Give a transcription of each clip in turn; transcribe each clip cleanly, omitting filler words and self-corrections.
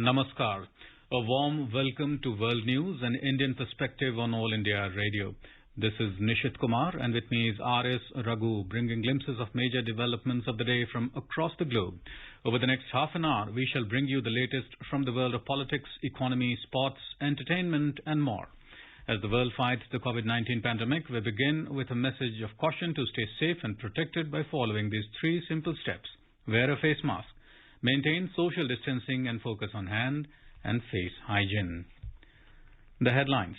Namaskar. A warm welcome to World News, an Indian perspective on All India Radio. This is Nishit Kumar, and with me is R.S. Raghu, bringing glimpses of major developments of the day from across the globe. Over the next half an hour, we shall bring you the latest from the world of politics, economy, sports, entertainment, and more. As the world fights the COVID-19 pandemic, we begin with a message of caution to stay safe and protected by following these three simple steps. Wear a face mask, maintain social distancing, and focus on hand and face hygiene. The headlines.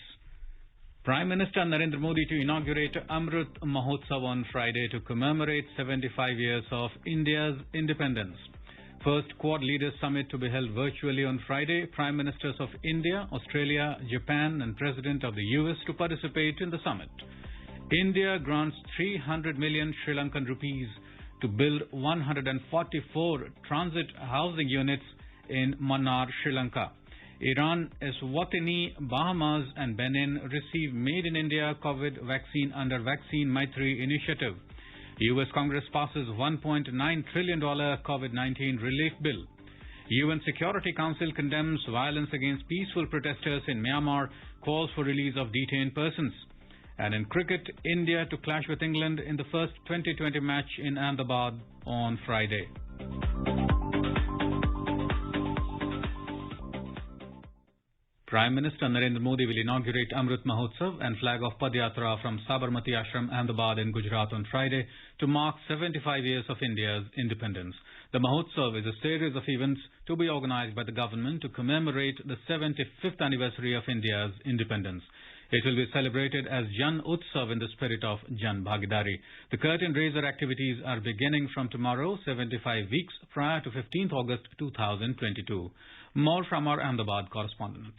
Prime Minister Narendra Modi to inaugurate Amrit Mahotsav on Friday to commemorate 75 years of India's independence. First Quad Leaders Summit to be held virtually on Friday. Prime Ministers of India, Australia, Japan and President of the US to participate in the summit. India grants 300 million Sri Lankan rupees to build 144 transit housing units in Myanmar, Sri Lanka. Iran, Eswatini, Bahamas and Benin receive Made in India COVID vaccine under Vaccine Maitri initiative. U.S. Congress passes $1.9 trillion COVID-19 relief bill. UN Security Council condemns violence against peaceful protesters in Myanmar, calls for release of detained persons. And in cricket, India to clash with England in the first 2020 match in Ahmedabad on Friday. Prime Minister Narendra Modi will inaugurate Amrit Mahotsav and flag off Padyatra from Sabarmati Ashram, Ahmedabad in Gujarat on Friday to mark 75 years of India's independence. The Mahotsav is a series of events to be organized by the government to commemorate the 75th anniversary of India's independence. It will be celebrated as Jan Utsav in the spirit of Jan Bhagidari. The curtain raiser activities are beginning from tomorrow, 75 weeks prior to 15th August 2022. More from our Ahmedabad correspondent.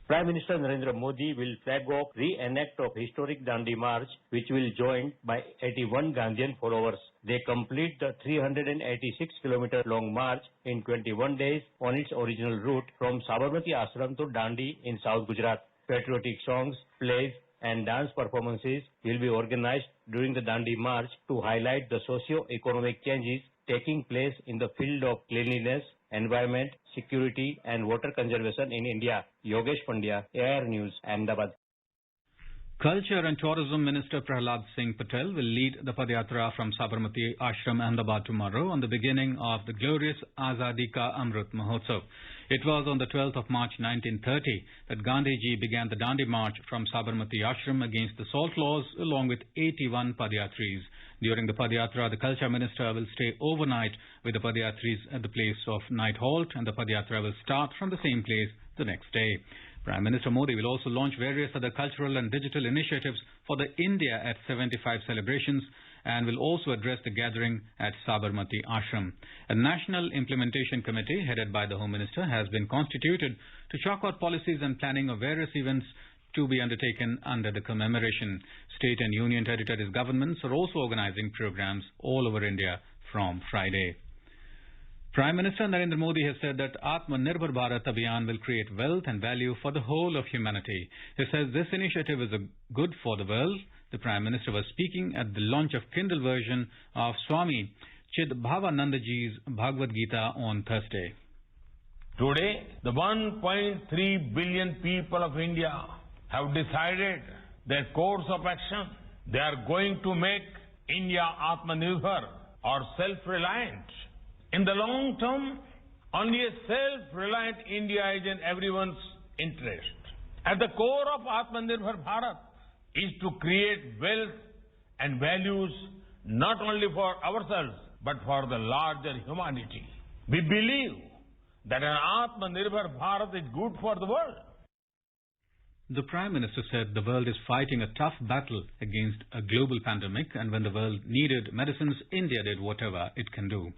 Prime Minister Narendra Modi will flag off reenact of historic Dandi March, which will joined by 81 Gandhian followers. They complete the 386-kilometer long march in 21 days on its original route from Sabarmati Ashram to Dandi in South Gujarat. Patriotic songs, plays and dance performances will be organized during the Dandi March to highlight the socio-economic changes taking place in the field of cleanliness, environment, security and water conservation in India. Yogesh Pandya, AIR News, Ahmedabad. Culture and Tourism Minister Prahlad Singh Patel will lead the Padyatra from Sabarmati Ashram, Ahmedabad tomorrow on the beginning of the glorious Azadi Ka Amrit Mahotsav. It was on the 12th of March 1930 that Gandhiji began the Dandi March from Sabarmati Ashram against the salt laws along with 81 Padyatris. During the Padyatra, the Culture Minister will stay overnight with the Padyatris at the place of night halt, and the Padyatra will start from the same place the next day. Prime Minister Modi will also launch various other cultural and digital initiatives for the India at 75 celebrations and will also address the gathering at Sabarmati Ashram. A National Implementation Committee headed by the Home Minister has been constituted to chalk out policies and planning of various events to be undertaken under the commemoration. State and Union Territories governments are also organizing programs all over India from Friday. Prime Minister Narendra Modi has said that Atmanirbhar Bharat Abhiyan will create wealth and value for the whole of humanity. He says this initiative is good for the world. The Prime Minister was speaking at the launch of Kindle version of Swami Chidbhavanandaji's Bhagavad Gita on Thursday. Today, the 1.3 billion people of India have decided their course of action. They are going to make India Atmanirbhar or self-reliant. In the long term, only a self-reliant India is in everyone's interest. At the core of Atmanirbhar Bharat is to create wealth and values not only for ourselves but for the larger humanity. We believe that an Atmanirbhar Bharat is good for the world. The Prime Minister said the world is fighting a tough battle against a global pandemic, and when the world needed medicines, India did whatever it can do.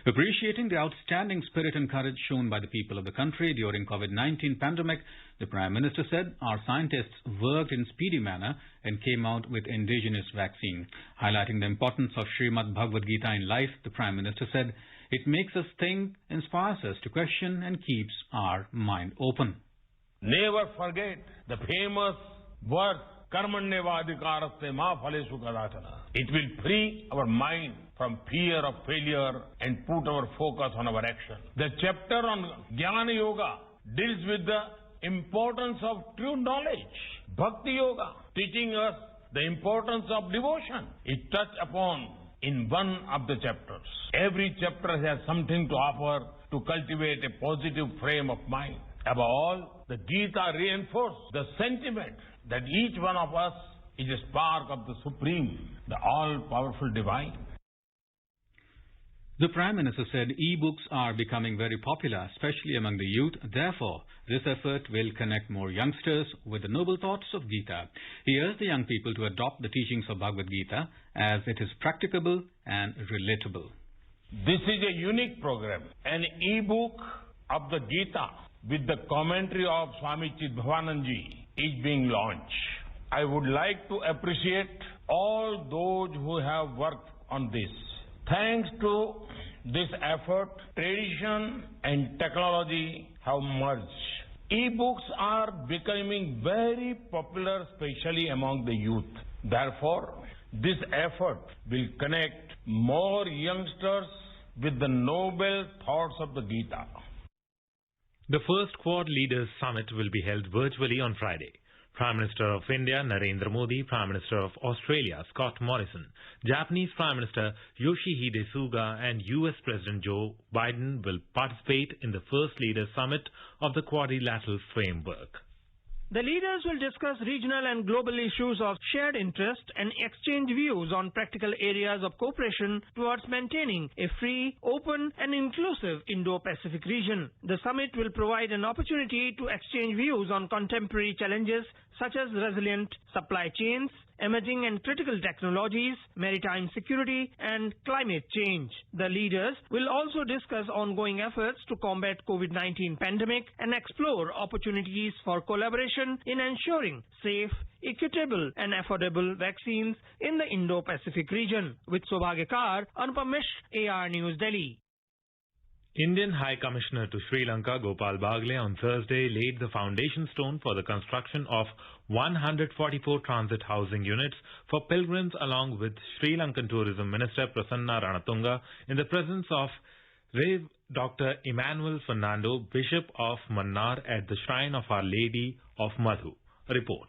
Appreciating the outstanding spirit and courage shown by the people of the country during COVID-19 pandemic, the Prime Minister said our scientists worked in speedy manner and came out with indigenous vaccine. Highlighting the importance of Srimad Bhagavad Gita in life, the Prime Minister said it makes us think, inspires us to question and keeps our mind open. Never forget the famous verse, Karmanyevadikaraste ma phaleshu kadachana. It will free our mind from fear of failure and put our focus on our action. The chapter on Jnana Yoga deals with the importance of true knowledge. Bhakti Yoga, teaching us the importance of devotion, is touched upon in one of the chapters. Every chapter has something to offer to cultivate a positive frame of mind. Above all, the Gita reinforces the sentiment that each one of us is a spark of the Supreme, the all-powerful Divine. The Prime Minister said e-books are becoming very popular, especially among the youth. Therefore, this effort will connect more youngsters with the noble thoughts of Gita. He urged the young people to adopt the teachings of Bhagavad Gita as it is practicable and relatable. This is a unique program. An e-book of the Gita with the commentary of Swami Chidbhavananji is being launched. I would like to appreciate all those who have worked on this. Thanks to this effort, tradition and technology have merged. E-books are becoming very popular, especially among the youth. Therefore, this effort will connect more youngsters with the noble thoughts of the Gita. The first Quad Leaders Summit will be held virtually on Friday. Prime Minister of India Narendra Modi, Prime Minister of Australia Scott Morrison, Japanese Prime Minister Yoshihide Suga and US President Joe Biden will participate in the first Leaders Summit of the Quadrilateral framework. The leaders will discuss regional and global issues of shared interest and exchange views on practical areas of cooperation towards maintaining a free, open and inclusive Indo-Pacific region. The summit will provide an opportunity to exchange views on contemporary challenges such as resilient supply chains, emerging and critical technologies, maritime security and climate change. The leaders will also discuss ongoing efforts to combat COVID-19 pandemic and explore opportunities for collaboration in ensuring safe, equitable and affordable vaccines in the Indo-Pacific region. With Sobhagyakar, Anupam Mishra, AR News, Delhi. Indian High Commissioner to Sri Lanka Gopal Bagle on Thursday laid the foundation stone for the construction of 144 transit housing units for pilgrims along with Sri Lankan Tourism Minister Prasanna Ranatunga in the presence of Rev. Dr. Emmanuel Fernando, Bishop of Mannar at the Shrine of Our Lady of Madhu. A report.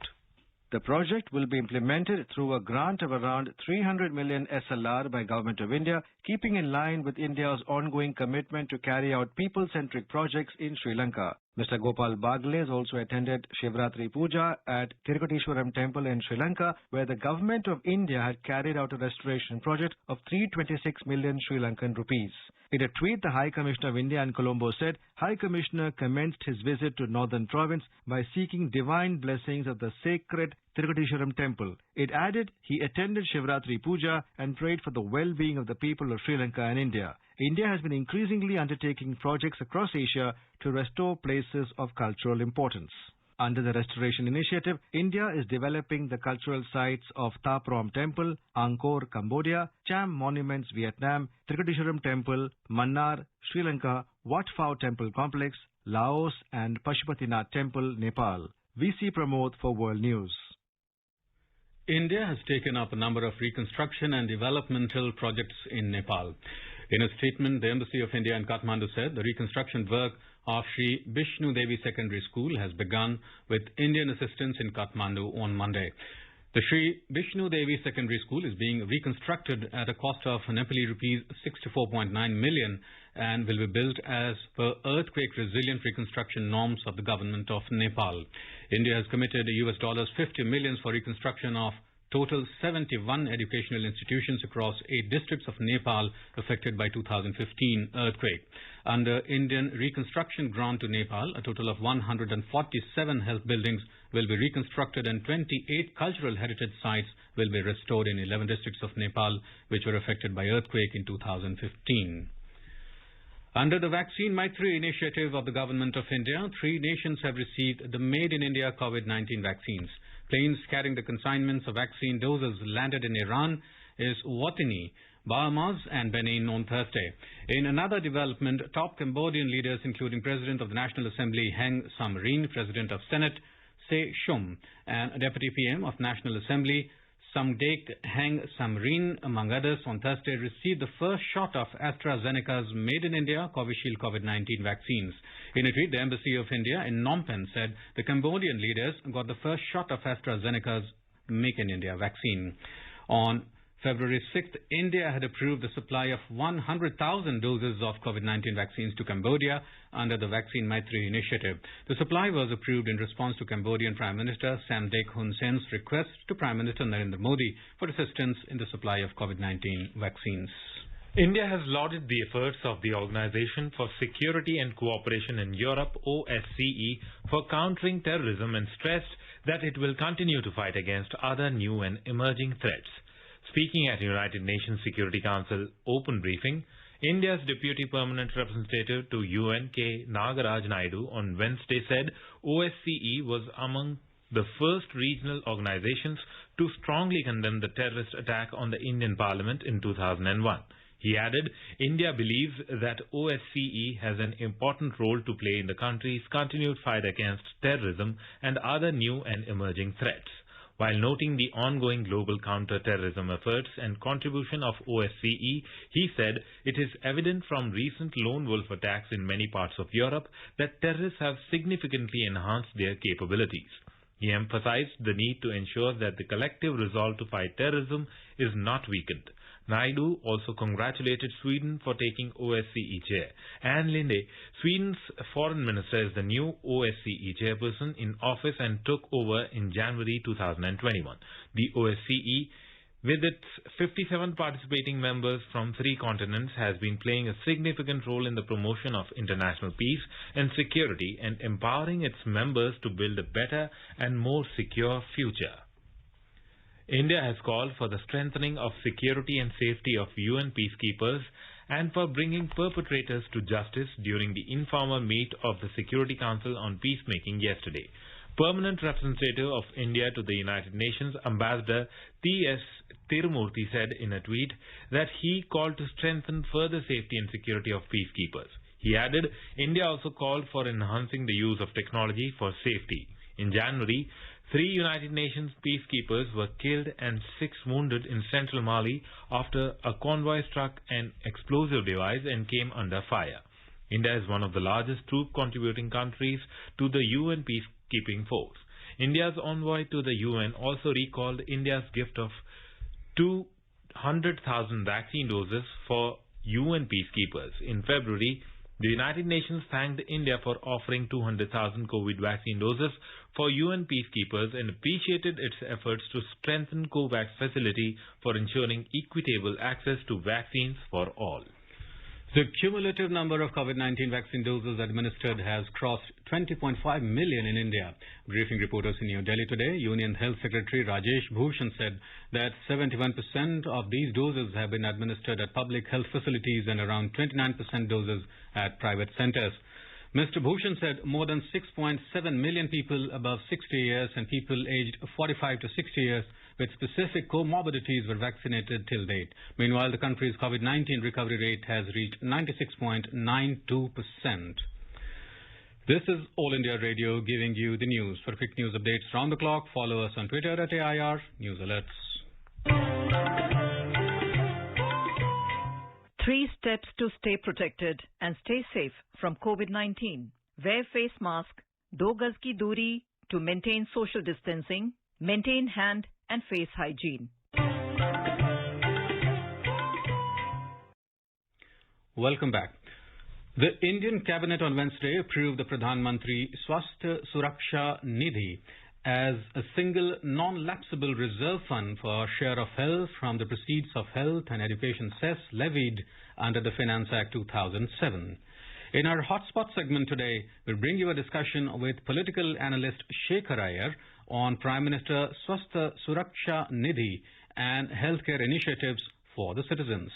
The project will be implemented through a grant of around 300 million SLR by Government of India, keeping in line with India's ongoing commitment to carry out people-centric projects in Sri Lanka. Mr. Gopal Bagle has also attended Shivratri Puja at Tirukateshwaram Temple in Sri Lanka, where the Government of India had carried out a restoration project of 326 million Sri Lankan rupees. In a tweet, the High Commissioner of India in Colombo said, High Commissioner commenced his visit to Northern Province by seeking divine blessings of the sacred Tirukateshwaram Temple. It added he attended Shivratri Puja and prayed for the well-being of the people of Sri Lanka and India. India has been increasingly undertaking projects across Asia to restore places of cultural importance. Under the Restoration Initiative, India is developing the cultural sites of Tha Prohm Temple, Angkor, Cambodia, Cham Monuments, Vietnam, Tirukateshwaram Temple, Mannar, Sri Lanka, Wat Phao Temple Complex, Laos and Pashupatinath Temple, Nepal. VC Pramod for World News. India has taken up a number of reconstruction and developmental projects in Nepal. In a statement, the Embassy of India in Kathmandu said the reconstruction work of Sri Bishnu Devi Secondary School has begun with Indian assistance in Kathmandu on Monday. The Sri Bishnu Devi Secondary School is being reconstructed at a cost of Nepali rupees 64.9 million and will be built as per earthquake resilient reconstruction norms of the government of Nepal. India has committed $50 million for reconstruction of total 71 educational institutions across 8 districts of Nepal affected by 2015 earthquake. Under Indian reconstruction grant to Nepal, a total of 147 health buildings will be reconstructed and 28 cultural heritage sites will be restored in 11 districts of Nepal which were affected by earthquake in 2015. Under the Vaccine Maitri initiative of the Government of India, 3 nations have received the Made in India COVID-19 vaccines. Planes carrying the consignments of vaccine doses landed in Iran, Eswatini, Bahamas and Benin on Thursday. In another development, top Cambodian leaders including President of the National Assembly Heng Samrin, President of Senate Se Shum and Deputy PM of National Assembly Samdek Heng Samrin, among others, on Thursday received the first shot of AstraZeneca's Made in India Covishield COVID-19 vaccines. In a tweet, the Embassy of India in Phnom Penh said the Cambodian leaders got the first shot of AstraZeneca's Make in India vaccine. On February 6th, India had approved the supply of 100,000 doses of COVID-19 vaccines to Cambodia under the Vaccine Maitri initiative. The supply was approved in response to Cambodian Prime Minister Samdek Hun Sen's request to Prime Minister Narendra Modi for assistance in the supply of COVID-19 vaccines. India has lauded the efforts of the Organization for Security and Cooperation in Europe, OSCE, for countering terrorism and stressed that it will continue to fight against other new and emerging threats. Speaking at United Nations Security Council open briefing, India's Deputy Permanent Representative to UN K. Nagaraj Naidu on Wednesday said OSCE was among the first regional organizations to strongly condemn the terrorist attack on the Indian Parliament in 2001. He added, India believes that OSCE has an important role to play in the country's continued fight against terrorism and other new and emerging threats. While noting the ongoing global counter-terrorism efforts and contribution of OSCE, he said it is evident from recent lone wolf attacks in many parts of Europe that terrorists have significantly enhanced their capabilities. He emphasized the need to ensure that the collective resolve to fight terrorism is not weakened. Naidu also congratulated Sweden for taking OSCE chair. Ann Linde, Sweden's foreign minister, is the new OSCE chairperson in office and took over in January 2021. The OSCE, with its 57 participating members from 3 continents, has been playing a significant role in the promotion of international peace and security and empowering its members to build a better and more secure future. India has called for the strengthening of security and safety of UN peacekeepers and for bringing perpetrators to justice during the informal meet of the Security Council on Peacemaking yesterday. Permanent representative of India to the United Nations, Ambassador T.S. Tirumurti, said in a tweet that he called to strengthen further safety and security of peacekeepers. He added, India also called for enhancing the use of technology for safety. In January, 3 United Nations peacekeepers were killed and 6 wounded in central Mali after a convoy struck an explosive device and came under fire. India is one of the largest troop-contributing countries to the UN peacekeeping force. India's envoy to the UN also recalled India's gift of 200,000 vaccine doses for UN peacekeepers. In February, the United Nations thanked India for offering 200,000 COVID vaccine doses for UN peacekeepers and appreciated its efforts to strengthen COVAX facility for ensuring equitable access to vaccines for all. The cumulative number of COVID-19 vaccine doses administered has crossed 20.5 million in India. Briefing reporters in New Delhi today, Union Health Secretary Rajesh Bhushan said that 71% of these doses have been administered at public health facilities and around 29% doses at private centers. Mr. Bhushan said more than 6.7 million people above 60 years and people aged 45 to 60 years with specific comorbidities were vaccinated till date. Meanwhile, the country's COVID-19 recovery rate has reached 96.92%. This is All India Radio giving you the news. For quick news updates round the clock, follow us on Twitter at AIR News Alerts. 3 steps to stay protected and stay safe from COVID-19. Wear face mask, 2 gaz ki duri to maintain social distancing, maintain hand and face hygiene. Welcome back. The Indian Cabinet on Wednesday approved the Pradhan Mantri Swasthya Suraksha Nidhi as a single non-lapsable reserve fund for share of health from the proceeds of health and education cess levied under the Finance Act 2007. In our hotspot segment today, we'll bring you a discussion with political analyst Shekhar Iyer on Prime Minister Swasthya Suraksha Nidhi and healthcare initiatives for the citizens.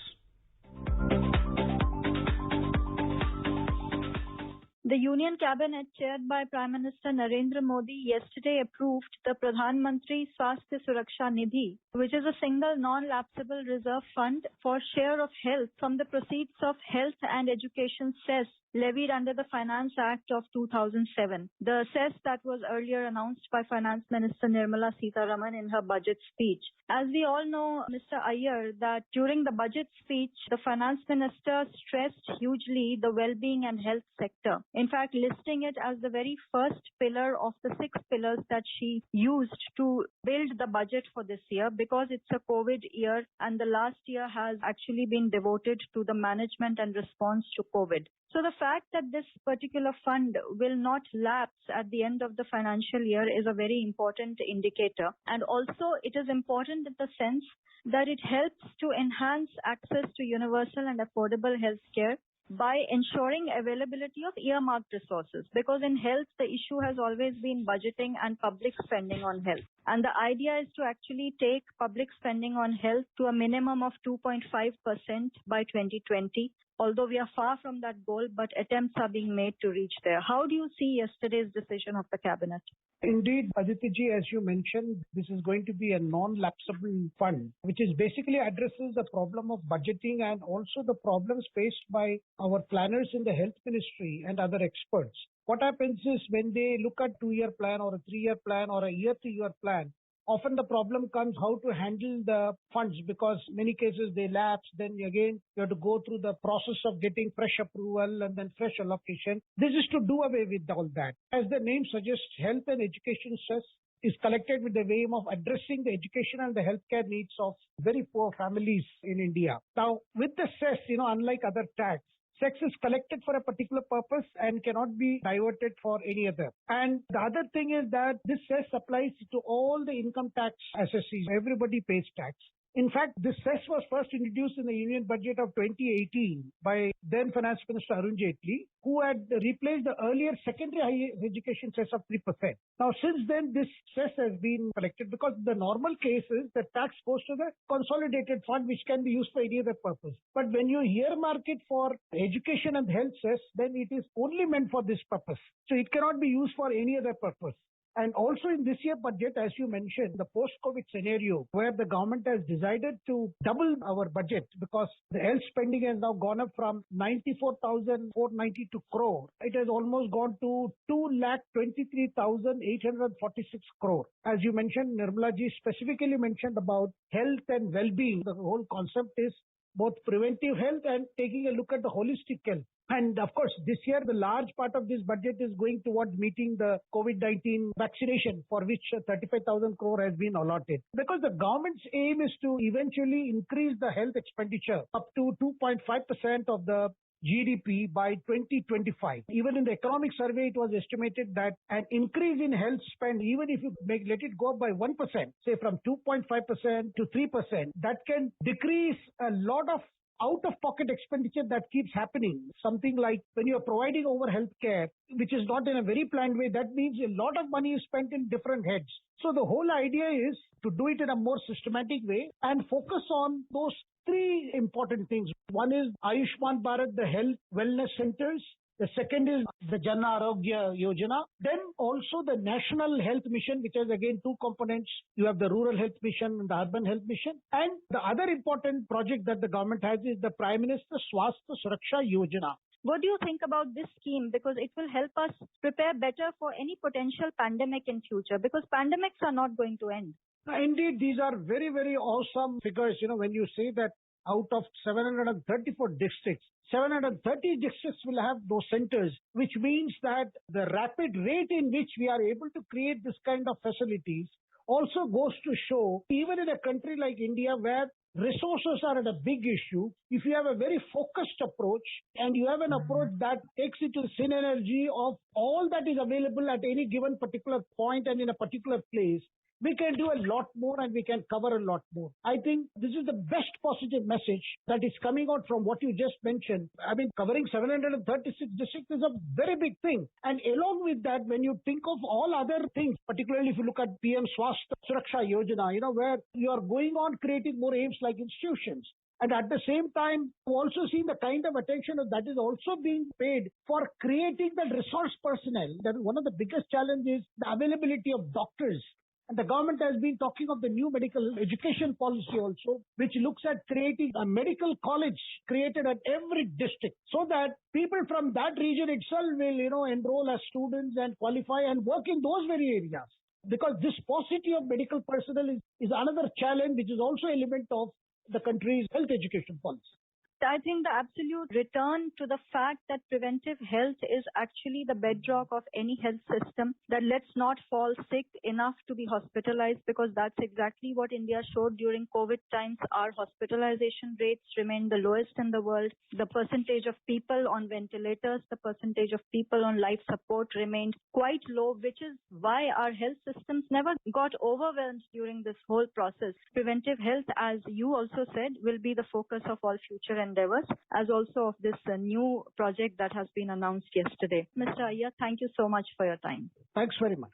The Union Cabinet, chaired by Prime Minister Narendra Modi, yesterday approved the Pradhan Mantri Swasthya Suraksha Nidhi, which is a single non-lapsable reserve fund for share of health from the proceeds of health and education cess levied under the Finance Act of 2007. The cess that was earlier announced by Finance Minister Nirmala Sitharaman in her budget speech. As we all know, Mr. Iyer, that during the budget speech, the Finance Minister stressed hugely the well-being and health sector. In fact, listing it as the very first pillar of the 6 pillars that she used to build the budget for this year, because it's a COVID year and the last year has actually been devoted to the management and response to COVID. So the fact that this particular fund will not lapse at the end of the financial year is a very important indicator. And also it is important in the sense that it helps to enhance access to universal and affordable health care by ensuring availability of earmarked resources. Because in health, the issue has always been budgeting and public spending on health. And the idea is to actually take public spending on health to a minimum of 2.5% by 2020. Although we are far from that goal, but attempts are being made to reach there. How do you see yesterday's decision of the Cabinet? Indeed, Aditi, as you mentioned, this is going to be a non-lapsable fund, which is basically addresses the problem of budgeting and also the problems faced by our planners in the health ministry and other experts. What happens is when they look at 2-year plan or a 3-year plan or a year-to-year plan, often the problem comes how to handle the funds, because many cases they lapse. Then again, you have to go through the process of getting fresh approval and then fresh allocation. This is to do away with all that. As the name suggests, health and education cess is collected with the aim of addressing the education and the healthcare needs of very poor families in India. Now, with the cess, unlike other tax, cess is collected for a particular purpose and cannot be diverted for any other. And the other thing is that this cess applies to all the income tax assessees. Everybody pays tax. In fact, this cess was first introduced in the Union Budget of 2018 by then Finance Minister Arun Jaitley, who had replaced the earlier secondary higher education cess of 3%. Now, since then, this cess has been collected because the normal case is the tax goes to the consolidated fund, which can be used for any other purpose. But when you earmark it for education and health cess, then it is only meant for this purpose. So it cannot be used for any other purpose. And also in this year budget, as you mentioned, the post-COVID scenario where the government has decided to double our budget because the health spending has now gone up from 94,492 crore. It has almost gone to 2,23,846 crore. As you mentioned, Nirmala ji specifically mentioned about health and well-being. The whole concept is both preventive health and taking a look at the holistic health. And of course, this year, the large part of this budget is going towards meeting the COVID-19 vaccination, for which 35,000 crore has been allotted. Because the government's aim is to eventually increase the health expenditure up to 2.5% of the GDP by 2025. Even in the economic survey, it was estimated that an increase in health spend, even if you let it go up by 1%, say from 2.5% to 3%, that can decrease a lot of out-of-pocket expenditure that keeps happening. Something like when you're providing over healthcare, which is not in a very planned way, that means a lot of money is spent in different heads. So the whole idea is to do it in a more systematic way and focus on those 3 important things. One is Ayushman Bharat, the health wellness centers. The second is the Jan Arogya Yojana. Then also the National Health Mission, which has again 2 components. You have the Rural Health Mission and the Urban Health Mission. And the other important project that the government has is the Prime Minister Swasthya Suraksha Yojana. What do you think about this scheme? Because it will help us prepare better for any potential pandemic in future, because pandemics are not going to end. Indeed, these are very, very awesome figures. When you say that out of 734 districts, 730 districts will have those centers, which means that the rapid rate in which we are able to create this kind of facilities also goes to show, even in a country like India where resources are a big issue, if you have a very focused approach and you have an approach that takes it to the synergy of all that is available at any given particular point and in a particular place, we can do a lot more and we can cover a lot more. I think this is the best positive message that is coming out from what you just mentioned. I mean, covering 736 districts is a very big thing. And along with that, when you think of all other things, particularly if you look at PM Swasthya Suraksha Yojana, where you are going on creating more aims like institutions. And at the same time, we've also seen the kind of attention that is also being paid for creating the resource personnel. That is one of the biggest challenges, the availability of doctors. And the government has been talking of the new medical education policy also, which looks at creating a medical college created at every district so that people from that region itself will, enroll as students and qualify and work in those very areas. Because this paucity of medical personnel is another challenge, which is also an element of the country's health education policy. I think the absolute return to the fact that preventive health is actually the bedrock of any health system, that let's not fall sick enough to be hospitalized, because that's exactly what India showed during COVID times. Our hospitalization rates remained the lowest in the world. The percentage of people on ventilators, the percentage of people on life support remained quite low, which is why our health systems never got overwhelmed during this whole process. Preventive health, as you also said, will be the focus of all future endeavors, as also of this new project that has been announced yesterday. Mr. Iyer, thank you so much for your time. Thanks very much.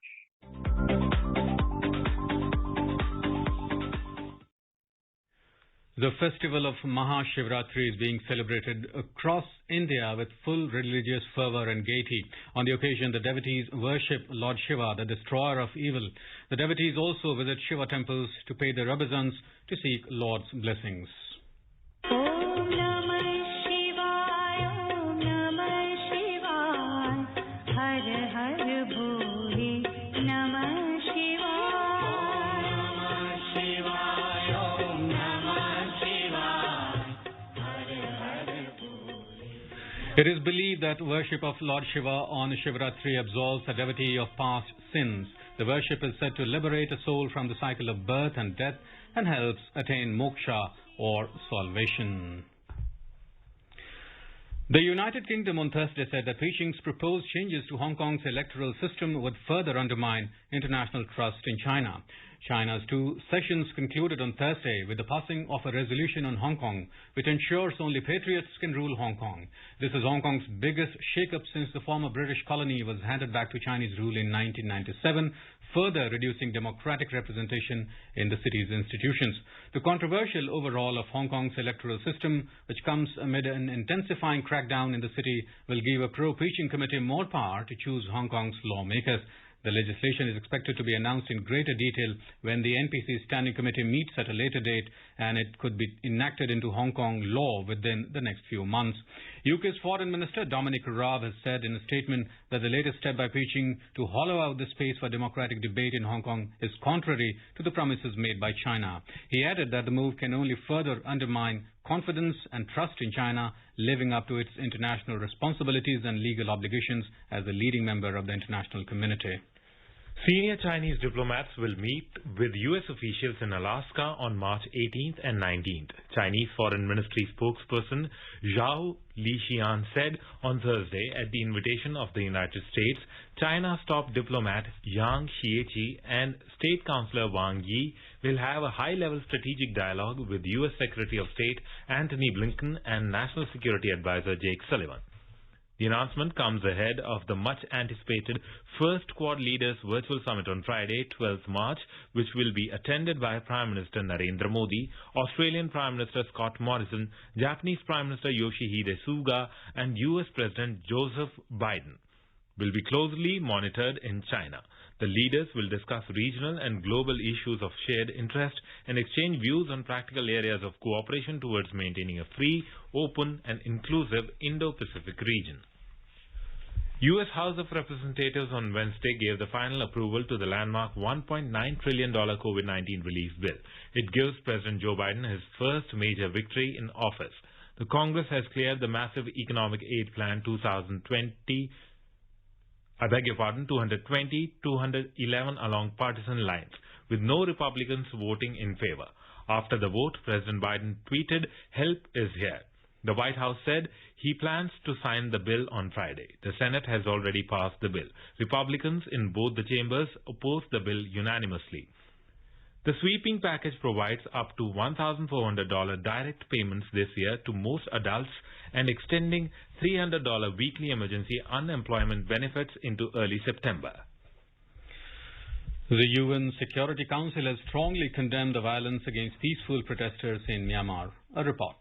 The festival of Mahashivratri is being celebrated across India with full religious fervor and gaiety. On the occasion, the devotees worship Lord Shiva, the destroyer of evil. The devotees also visit Shiva temples to pay their obeisance to seek Lord's blessings. It is believed that worship of Lord Shiva on Shivratri absolves a devotee of past sins. The worship is said to liberate a soul from the cycle of birth and death and helps attain moksha or salvation. The United Kingdom on Thursday said that Beijing's proposed changes to Hong Kong's electoral system would further undermine international trust in China. China's two sessions concluded on Thursday with the passing of a resolution on Hong Kong, which ensures only patriots can rule Hong Kong. This is Hong Kong's biggest shake-up since the former British colony was handed back to Chinese rule in 1997, further reducing democratic representation in the city's institutions. The controversial overhaul of Hong Kong's electoral system, which comes amid an intensifying crackdown in the city, will give a pro-Beijing committee more power to choose Hong Kong's lawmakers. The legislation is expected to be announced in greater detail when the NPC Standing Committee meets at a later date, and it could be enacted into Hong Kong law within the next few months. UK's Foreign Minister Dominic Raab has said in a statement that the latest step by Beijing to hollow out the space for democratic debate in Hong Kong is contrary to the promises made by China. He added that the move can only further undermine confidence and trust in China living up to its international responsibilities and legal obligations as a leading member of the international community. Senior Chinese diplomats will meet with U.S. officials in Alaska on March 18th and 19th. Chinese Foreign Ministry spokesperson Zhao Lixian said on Thursday at the invitation of the United States, China's top diplomat Yang Xieqi and State Councillor Wang Yi will have a high-level strategic dialogue with U.S. Secretary of State Antony Blinken and National Security Advisor Jake Sullivan. The announcement comes ahead of the much-anticipated first Quad Leaders Virtual Summit on Friday, 12th March, which will be attended by Prime Minister Narendra Modi, Australian Prime Minister Scott Morrison, Japanese Prime Minister Yoshihide Suga, and US President Joseph Biden. Will be closely monitored in China. The leaders will discuss regional and global issues of shared interest and exchange views on practical areas of cooperation towards maintaining a free, open and inclusive Indo-Pacific region. U.S. House of Representatives on Wednesday gave the final approval to the landmark $1.9 trillion COVID-19 relief bill. It gives President Joe Biden his first major victory in office. The Congress has cleared the massive Economic Aid Plan 220-211 along partisan lines, with no Republicans voting in favor. After the vote, President Biden tweeted, "Help is here." The White House said he plans to sign the bill on Friday. The Senate has already passed the bill. Republicans in both the chambers opposed the bill unanimously. The sweeping package provides up to $1,400 direct payments this year to most adults and extending $300 weekly emergency unemployment benefits into early September. The UN Security Council has strongly condemned the violence against peaceful protesters in Myanmar. A report.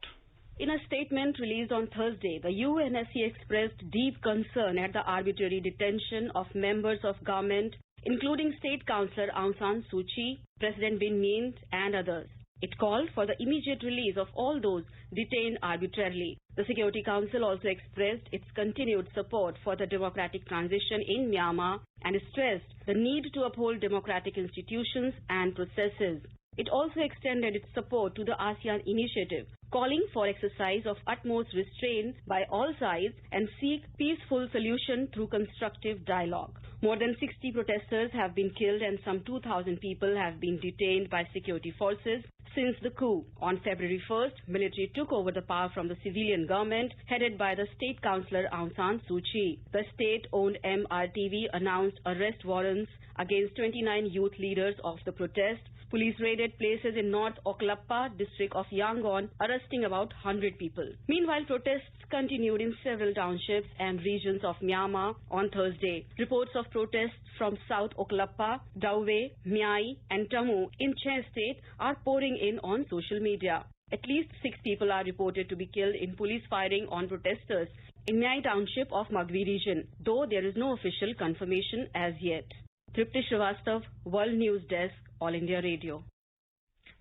In a statement released on Thursday, the UNSC expressed deep concern at the arbitrary detention of members of government, including State Councillor Aung San Suu Kyi, President Win Myint, and others. It called for the immediate release of all those detained arbitrarily. The Security Council also expressed its continued support for the democratic transition in Myanmar and stressed the need to uphold democratic institutions and processes. It also extended its support to the ASEAN initiative, calling for exercise of utmost restraint by all sides and seek peaceful solution through constructive dialogue. More than 60 protesters have been killed and some 2,000 people have been detained by security forces since the coup. On February 1st, military took over the power from the civilian government headed by the State Councillor Aung San Suu Kyi. The state-owned MRTV announced arrest warrants against 29 youth leaders of the protest. Police raided places in North Oklappa district of Yangon, arresting about 100 people. Meanwhile, protests continued in several townships and regions of Myanmar on Thursday. Reports of protests from South Oklappa, Dawe, Myai and Tamu in Che State are pouring in on social media. At least 6 people are reported to be killed in police firing on protesters in Myai township of Magwi region, though there is no official confirmation as yet. Tripti Srivastav, World News Desk, All India Radio.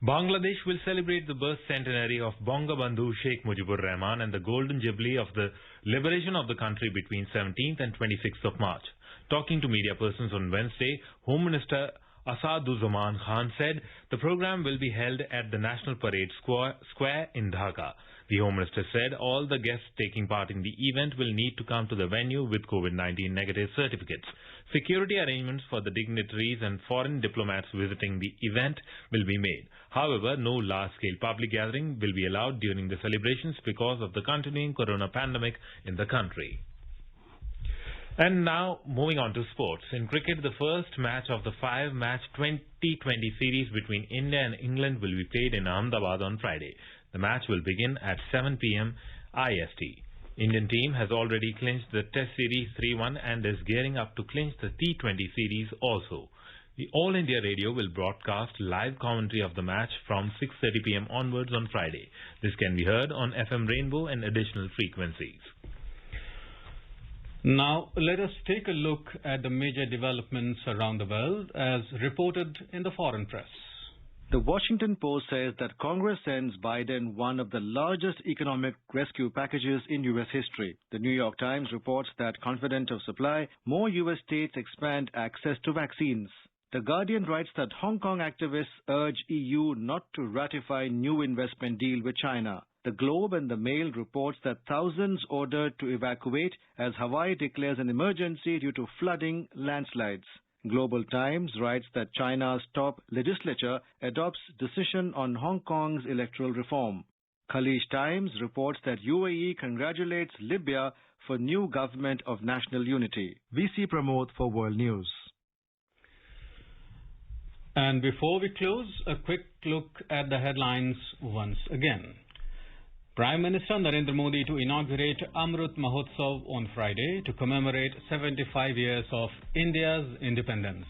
Bangladesh will celebrate the birth centenary of Bangabandhu Sheikh Mujibur Rahman and the Golden Jubilee of the liberation of the country between 17th and 26th of March. Talking to media persons on Wednesday, Home Minister Asaduzzaman Khan said the program will be held at the National Parade Square in Dhaka. The Home Minister said all the guests taking part in the event will need to come to the venue with COVID-19 negative certificates. Security arrangements for the dignitaries and foreign diplomats visiting the event will be made. However, no large-scale public gathering will be allowed during the celebrations because of the continuing corona pandemic in the country. And now, moving on to sports. In cricket, the first match of the 5-match 2020 series between India and England will be played in Ahmedabad on Friday. The match will begin at 7 p.m. IST. Indian team has already clinched the Test Series 3-1 and is gearing up to clinch the T20 series also. The All India Radio will broadcast live commentary of the match from 6:30 p.m. onwards on Friday. This can be heard on FM Rainbow and additional frequencies. Now, let us take a look at the major developments around the world as reported in the foreign press. The Washington Post says that Congress sends Biden one of the largest economic rescue packages in U.S. history. The New York Times reports that, confident of supply, more U.S. states expand access to vaccines. The Guardian writes that Hong Kong activists urge EU not to ratify new investment deal with China. The Globe and the Mail reports that thousands ordered to evacuate as Hawaii declares an emergency due to flooding landslides. Global Times writes that China's top legislature adopts decision on Hong Kong's electoral reform. Khaleej Times reports that UAE congratulates Libya for new government of national unity. VC Pramod for World News. And before we close, a quick look at the headlines once again. Prime Minister Narendra Modi to inaugurate Amrit Mahotsav on Friday to commemorate 75 years of India's independence.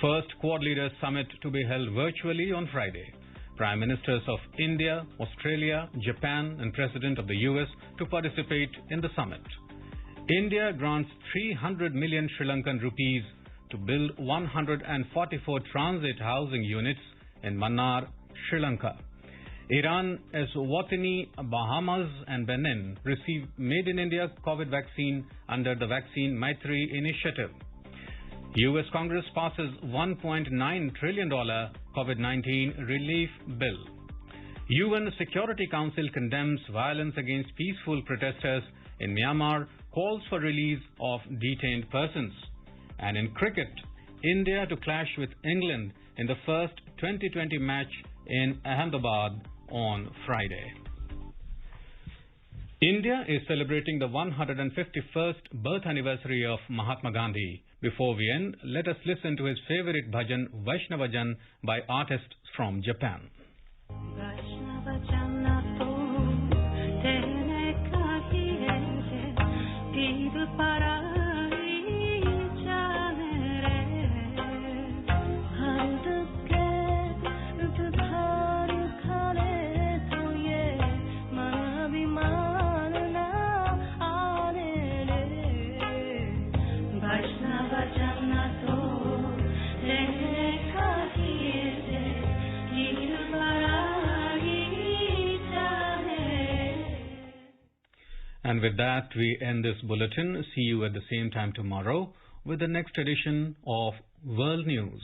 First Quad Leaders Summit to be held virtually on Friday. Prime Ministers of India, Australia, Japan and President of the US to participate in the summit. India grants 300 million Sri Lankan rupees to build 144 transit housing units in Mannar, Sri Lanka. Iran, Eswatini, Bahamas and Benin receive Made in India COVID vaccine under the Vaccine Maitri initiative. US Congress passes $1.9 trillion COVID-19 relief bill. UN Security Council condemns violence against peaceful protesters in Myanmar, calls for release of detained persons. And in cricket, India to clash with England in the first 2020 match in Ahmedabad on Friday. India is celebrating the 151st birth anniversary of Mahatma Gandhi. Before we end, let us listen to his favorite bhajan, Vaishnavajan, by artists from Japan. Yeah. And with that, we end this bulletin. See you at the same time tomorrow with the next edition of World News.